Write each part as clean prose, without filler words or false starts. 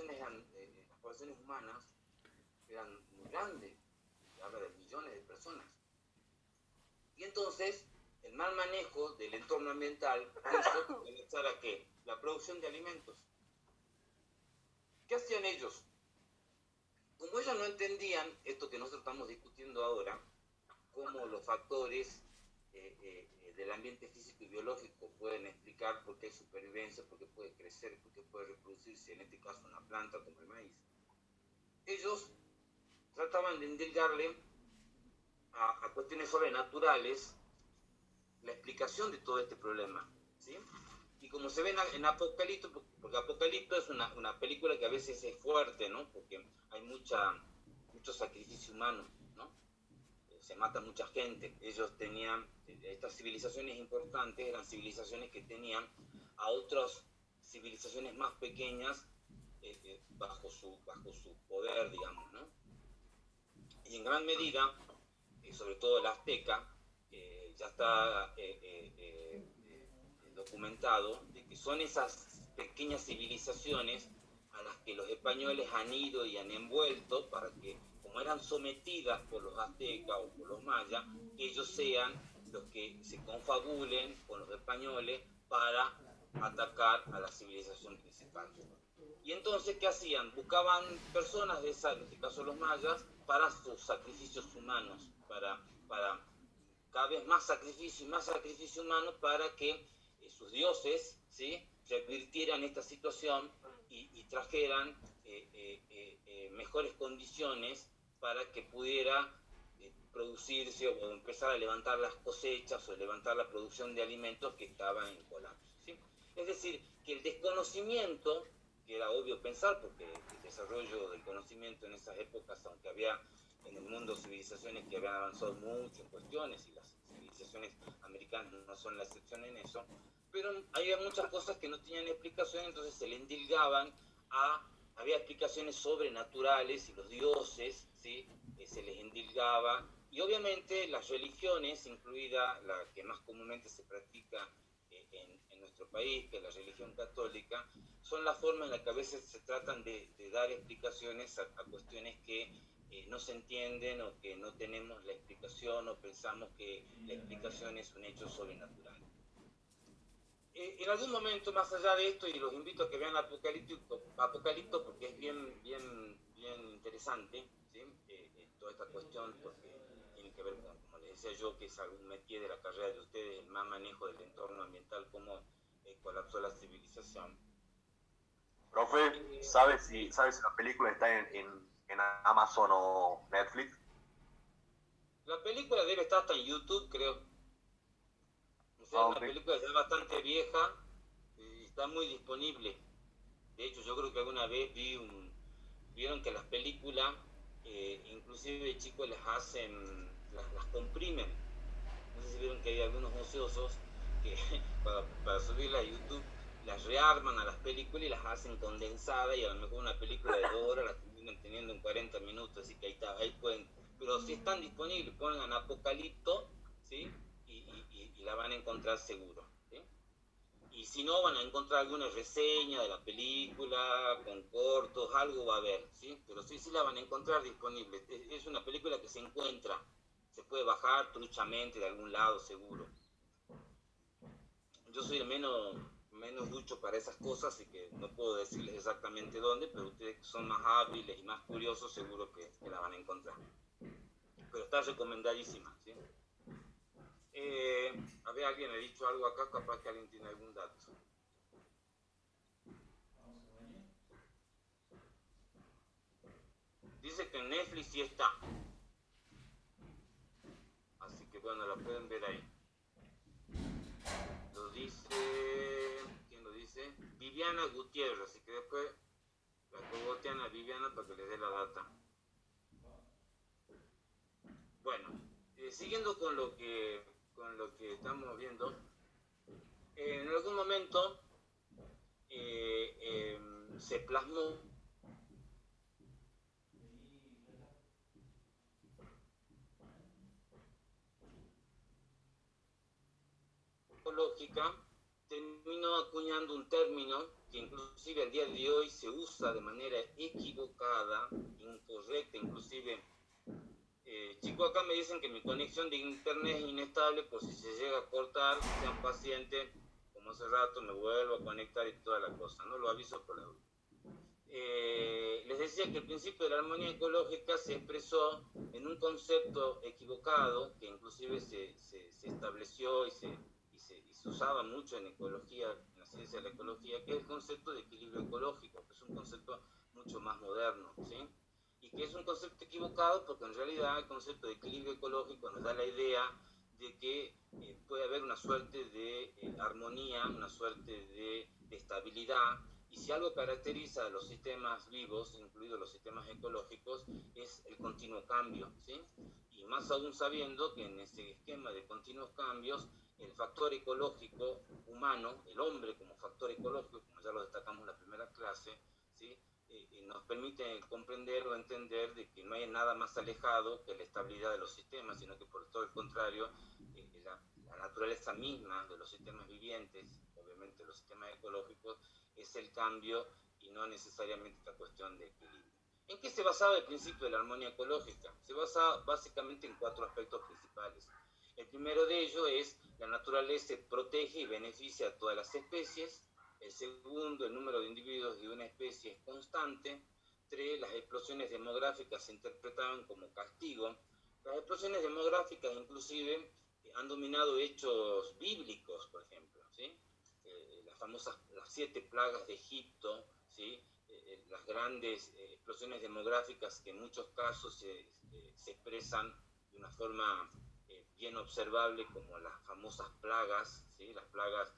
las poblaciones humanas eran muy grandes, se habla de millones de personas. Y entonces, el mal manejo del entorno ambiental hizo comenzar a ¿qué? La producción de alimentos. ¿Qué hacían ellos? Como ellos no entendían esto que nosotros estamos discutiendo ahora, cómo los factores del ambiente físico y biológico pueden explicar por qué hay supervivencia, por qué puede crecer, por qué puede reproducirse, en este caso una planta como el maíz, ellos trataban de endilgarle a cuestiones sobrenaturales la explicación de todo este problema, ¿sí? Y como se ve en Apocalipto, porque Apocalipto es una película que a veces es fuerte, ¿no? Porque hay mucho sacrificio humano, ¿no? Se mata mucha gente. Ellos tenían, estas civilizaciones importantes eran civilizaciones que tenían a otras civilizaciones más pequeñas bajo su poder, digamos, ¿no? Y en gran medida, sobre todo el azteca, ya está documentado de que son esas pequeñas civilizaciones a las que los españoles han ido y han envuelto para que, como eran sometidas por los aztecas o por los mayas, que ellos sean los que se confabulen con los españoles para atacar a la civilización principal. Y entonces, ¿qué hacían? Buscaban personas de esa, en este caso los mayas, para sus sacrificios humanos, para cada vez más sacrificio humano para que sus dioses, ¿sí?, revirtieran esta situación y trajeran mejores condiciones para que pudiera producirse o empezar a levantar las cosechas o levantar la producción de alimentos que estaban en colapso, ¿sí? Es decir, que el desconocimiento, que era obvio pensar, porque el desarrollo del conocimiento en esas épocas, aunque había en el mundo civilizaciones que habían avanzado mucho en cuestiones, y las civilizaciones americanas no son la excepción en eso, pero había muchas cosas que no tenían explicación, entonces se le endilgaban había explicaciones sobrenaturales y los dioses, ¿sí?, se les endilgaba, y obviamente las religiones, incluida la que más comúnmente se practica en nuestro país, que es la religión católica, son las formas en las que a veces se tratan de dar explicaciones a cuestiones que no se entienden o que no tenemos la explicación o pensamos que la explicación es un hecho sobrenatural. En algún momento, más allá de esto, y los invito a que vean Apocalipto porque es bien interesante, ¿sí? Toda esta cuestión, porque tiene que ver con, como les decía yo, que es algún métier de la carrera de ustedes, el más manejo del entorno ambiental, cómo colapsó la civilización. Profe, ¿sabes si la película está en Amazon o Netflix? La película debe estar hasta en YouTube, creo. O sea, es una Okay. película ya bastante vieja y está muy disponible. De hecho, yo creo que alguna vez vieron que las películas, inclusive chicos las comprimen. No sé si vieron que hay algunos ociosos que para subirla a YouTube las rearman a las películas y las hacen condensadas, y a lo mejor una película de 2 horas la terminan teniendo en 40 minutos, así que ahí pueden, pero si están disponibles, pongan Apocalipto, ¿sí? Y la van a encontrar seguro, ¿sí? Y si no, van a encontrar alguna reseña de la película, con cortos, algo va a haber, ¿sí? Pero sí la van a encontrar disponible. Es una película que se encuentra, se puede bajar truchamente de algún lado, seguro. Yo soy menos ducho para esas cosas, así que no puedo decirles exactamente dónde, pero ustedes que son más hábiles y más curiosos, seguro que la van a encontrar. Pero está recomendadísima, ¿sí? A ver, alguien ha dicho algo acá, capaz que alguien tiene algún dato. Dice que en Netflix sí está. Así que bueno, la pueden ver ahí. Lo dice... ¿Quién lo dice? Viviana Gutiérrez. Así que después la cogotean a Viviana para que les dé la data. Bueno, siguiendo con lo que estamos viendo, en algún momento se plasmó lógica, terminó acuñando un término que inclusive al día de hoy se usa de manera equivocada, incorrecta, inclusive. Chicos, acá me dicen que mi conexión de internet es inestable, por si se llega a cortar, sean pacientes, como hace rato me vuelvo a conectar y toda la cosa, no lo aviso por la duda. Les decía que el principio de la armonía ecológica se expresó en un concepto equivocado, que inclusive se estableció y se usaba mucho en ecología, en la ciencia de la ecología, que es el concepto de equilibrio ecológico, que es un concepto mucho más moderno, ¿sí? Y que es un concepto equivocado porque en realidad el concepto de equilibrio ecológico nos da la idea de que puede haber una suerte de armonía, una suerte de estabilidad, y si algo caracteriza a los sistemas vivos, incluidos los sistemas ecológicos, es el continuo cambio, ¿sí? Y más aún sabiendo que en ese esquema de continuos cambios, el factor ecológico humano, el hombre como factor ecológico, como ya lo destacamos en la primera clase, ¿sí? Nos permite comprender o entender de que no hay nada más alejado que la estabilidad de los sistemas, sino que por todo el contrario, la naturaleza misma de los sistemas vivientes, obviamente los sistemas ecológicos, es el cambio y no necesariamente la cuestión de equilibrio. ¿En qué se basaba el principio de la armonía ecológica? Se basa básicamente en 4 aspectos principales. El primero de ellos es la naturaleza protege y beneficia a todas las especies. El segundo, el número de individuos de una especie es constante. 3, las explosiones demográficas se interpretaban como castigo. Las explosiones demográficas inclusive han dominado hechos bíblicos, por ejemplo, ¿sí? Las 7 plagas de Egipto, ¿sí? Las grandes explosiones demográficas que en muchos casos se expresan de una forma bien observable como las famosas plagas, ¿sí? Las plagas,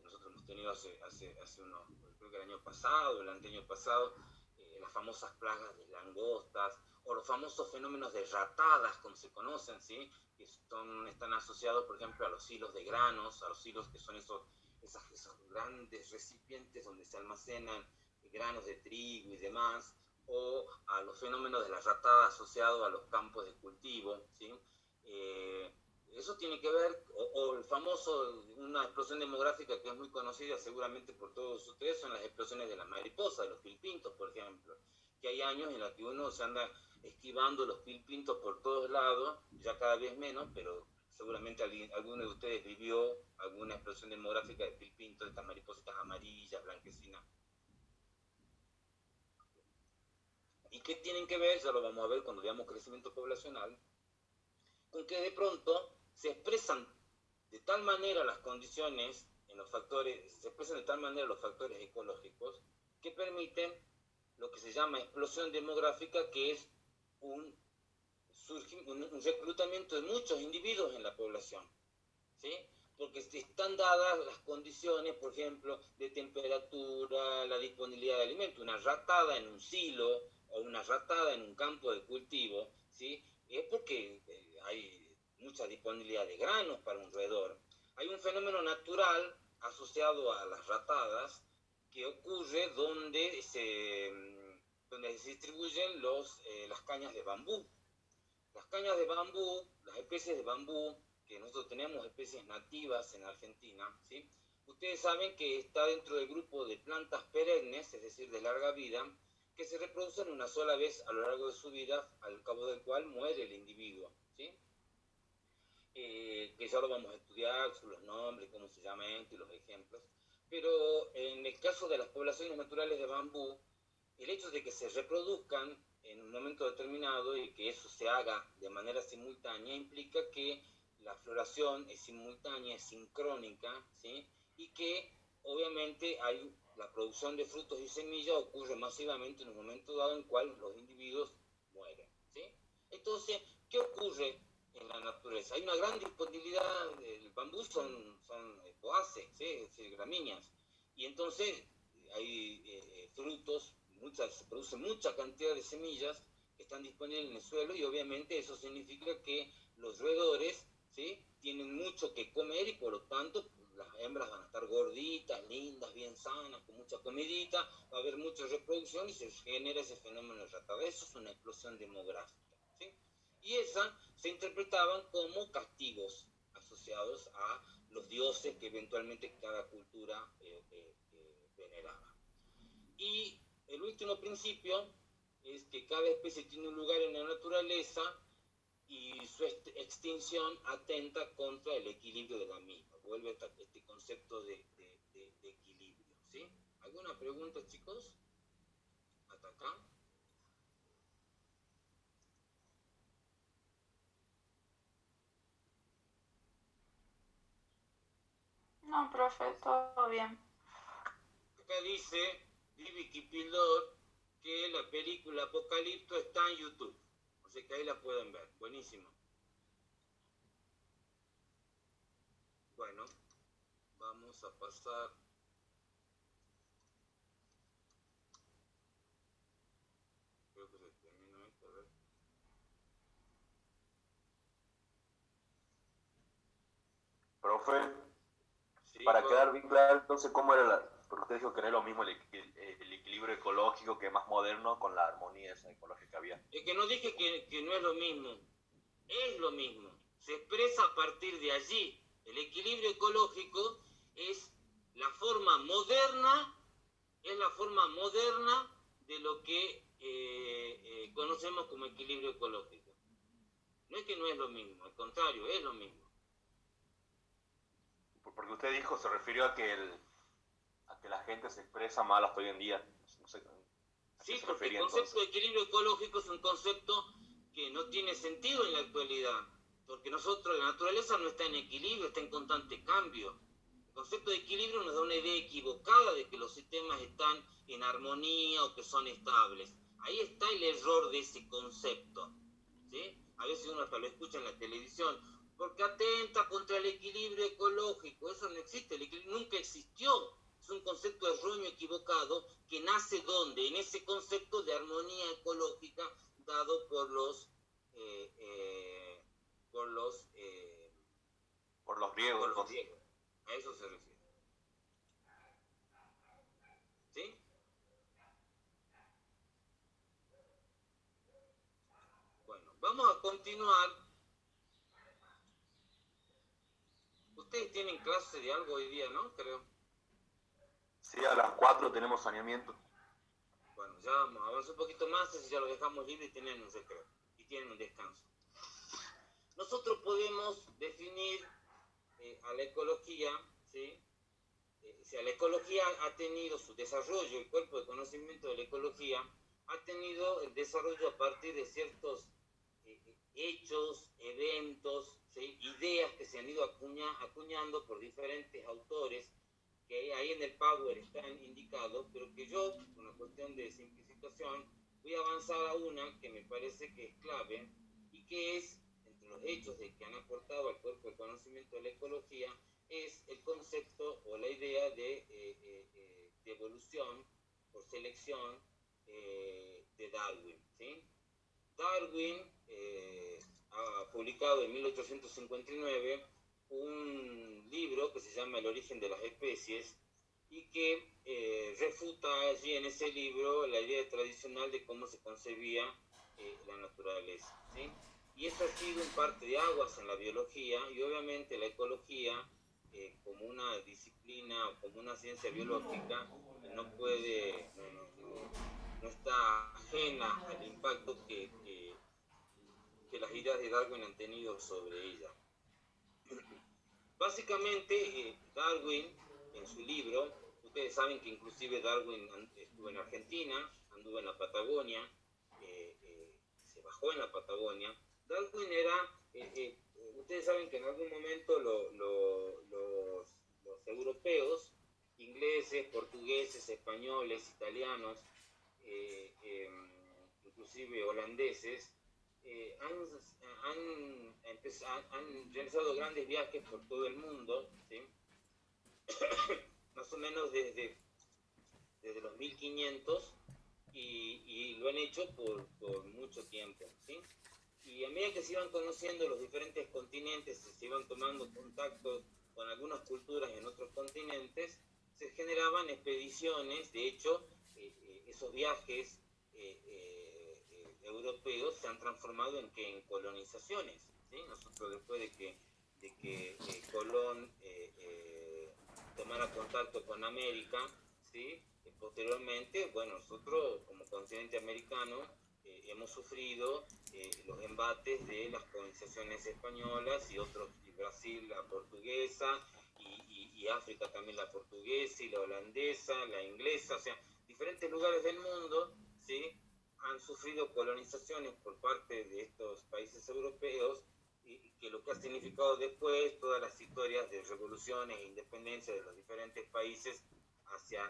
nosotros hemos tenido hace unos, creo que el año pasado, el anteaño pasado, las famosas plagas de langostas, o los famosos fenómenos de ratadas, como se conocen, ¿sí? Que están asociados, por ejemplo, a los hilos de granos, a los hilos que son esos grandes recipientes donde se almacenan granos de trigo y demás, o a los fenómenos de la ratada asociados a los campos de cultivo, ¿sí? Eso tiene que ver, o el famoso, una explosión demográfica que es muy conocida seguramente por todos ustedes, son las explosiones de las mariposas, de los pilpintos, por ejemplo, que hay años en los que uno se anda esquivando los pilpintos por todos lados, ya cada vez menos, pero seguramente alguno de ustedes vivió alguna explosión demográfica de pilpinto, de estas maripositas amarillas, blanquecinas. ¿Y qué tienen que ver? Ya lo vamos a ver cuando veamos crecimiento poblacional, con que de pronto se expresan de tal manera las condiciones en los factores, se expresan de tal manera los factores ecológicos que permiten lo que se llama explosión demográfica, que es un reclutamiento de muchos individuos en la población, ¿sí? Porque están dadas las condiciones, por ejemplo, de temperatura, la disponibilidad de alimentos. Una ratada en un silo o una ratada en un campo de cultivo, ¿sí? Es porque hay mucha disponibilidad de granos para un roedor. Hay un fenómeno natural asociado a las ratadas que ocurre donde se distribuyen las cañas de bambú. Las cañas de bambú, las especies de bambú, que nosotros tenemos especies nativas en Argentina, ¿sí? Ustedes saben que está dentro del grupo de plantas perennes, es decir, de larga vida, que se reproducen una sola vez a lo largo de su vida, al cabo del cual muere el individuo, ¿sí? Que ya lo vamos a estudiar, los nombres, cómo se llama esto y los ejemplos. Pero en el caso de las poblaciones naturales de bambú, el hecho de que se reproduzcan en un momento determinado y que eso se haga de manera simultánea implica que la floración es simultánea, es sincrónica, ¿sí? Y que obviamente la producción de frutos y semillas ocurre masivamente en un momento dado en cual los individuos mueren, ¿sí? Entonces, ¿qué ocurre en la naturaleza? Hay una gran disponibilidad, el bambú son poaces, ¿sí? Es decir, gramíneas, y entonces hay frutos, se produce mucha cantidad de semillas que están disponibles en el suelo, y obviamente eso significa que los roedores, ¿sí? Tienen mucho que comer, y por lo tanto las hembras van a estar gorditas, lindas, bien sanas, con mucha comidita, va a haber mucha reproducción y se genera ese fenómeno de ratada. Eso es una explosión demográfica, ¿sí? Y esa se interpretaban como castigos asociados a los dioses que eventualmente cada cultura generaba. Y el último principio es que cada especie tiene un lugar en la naturaleza y su extinción atenta contra el equilibrio de la misma. Vuelve a este concepto de equilibrio, ¿sí? ¿Alguna pregunta, chicos? ¿Hasta acá? No, profe, todo bien. Acá dice Vivi Kipildor que la película Apocalipto está en YouTube. O sea que ahí la pueden ver. Buenísimo. Bueno, vamos a pasar. Creo que se terminó esto, a ver. Profe, Sí, para bueno. quedar bien claro, entonces, ¿cómo era porque usted dijo que no es lo mismo el equilibrio ecológico, que es más moderno, con la armonía esa ecológica que había? Es que no dije que no es lo mismo. Es lo mismo. Se expresa a partir de allí. El equilibrio ecológico es la forma moderna, de lo que conocemos como equilibrio ecológico. No es que no es lo mismo, al contrario, es lo mismo. Porque usted dijo, se refirió a que la gente se expresa mal hasta hoy en día. No sé, Sí, porque el concepto de equilibrio ecológico es un concepto que no tiene sentido en la actualidad, porque nosotros, la naturaleza no está en equilibrio, está en constante cambio. El concepto de equilibrio nos da una idea equivocada de que los sistemas están en armonía o que son estables. Ahí está el error de ese concepto, ¿sí? A veces uno hasta lo escucha en la televisión, porque atenta contra el equilibrio ecológico. Eso no existe, el equilibrio nunca existió. Es un concepto erróneo, equivocado, que nace ¿dónde? En ese concepto de armonía ecológica dado por los griegos. A eso se refiere. ¿Sí? Bueno, vamos a continuar. Ustedes tienen clase de algo hoy día, ¿no? Creo. Sí, a las 4 tenemos saneamiento. Bueno, ya vamos a avanzar un poquito más, así ya lo dejamos libre y tienen un recreo. Y tienen un descanso. Nosotros podemos definir a la ecología, ¿sí? O sea, la ecología ha tenido su desarrollo, el cuerpo de conocimiento de la ecología ha tenido el desarrollo a partir de ciertos hechos, eventos, ¿sí? Ideas que se han ido acuñando por diferentes autores que ahí en el Power están indicados, pero que yo, por una cuestión de simplificación, voy a avanzar a una que me parece que es clave y que es, entre los hechos de que han aportado al cuerpo de conocimiento de la ecología, es el concepto o la idea de evolución por selección de Darwin, ¿sí? Darwin ha publicado en 1859 un libro que se llama El origen de las especies y que refuta allí en ese libro la idea tradicional de cómo se concebía la naturaleza, ¿sí? Y eso ha sido un parte de aguas en la biología y obviamente la ecología como una disciplina o como una ciencia biológica no puede, no está ajena al impacto que las ideas de Darwin han tenido sobre ella. Básicamente, Darwin, en su libro, ustedes saben que inclusive Darwin estuvo en Argentina, anduvo en la Patagonia, se bajó en la Patagonia. Darwin era, ustedes saben que en algún momento los europeos, ingleses, portugueses, españoles, italianos, inclusive holandeses, han realizado grandes viajes por todo el mundo, ¿sí? Más o menos desde los 1500 y lo han hecho por mucho tiempo, ¿sí? Y a medida que se iban conociendo los diferentes continentes, se iban tomando contacto con algunas culturas en otros continentes, se generaban expediciones. De hecho, esos viajes europeos se han transformado en colonizaciones, ¿sí? Nosotros después de que Colón tomara contacto con América, ¿sí? Posteriormente, bueno, nosotros como continente americano hemos sufrido los embates de las colonizaciones españolas y otros, y Brasil la portuguesa, y África también la portuguesa y la holandesa, la inglesa, o sea, diferentes lugares del mundo, ¿sí? Han sufrido colonizaciones por parte de estos países europeos, y que lo que ha significado después todas las historias de revoluciones e independencia de los diferentes países hacia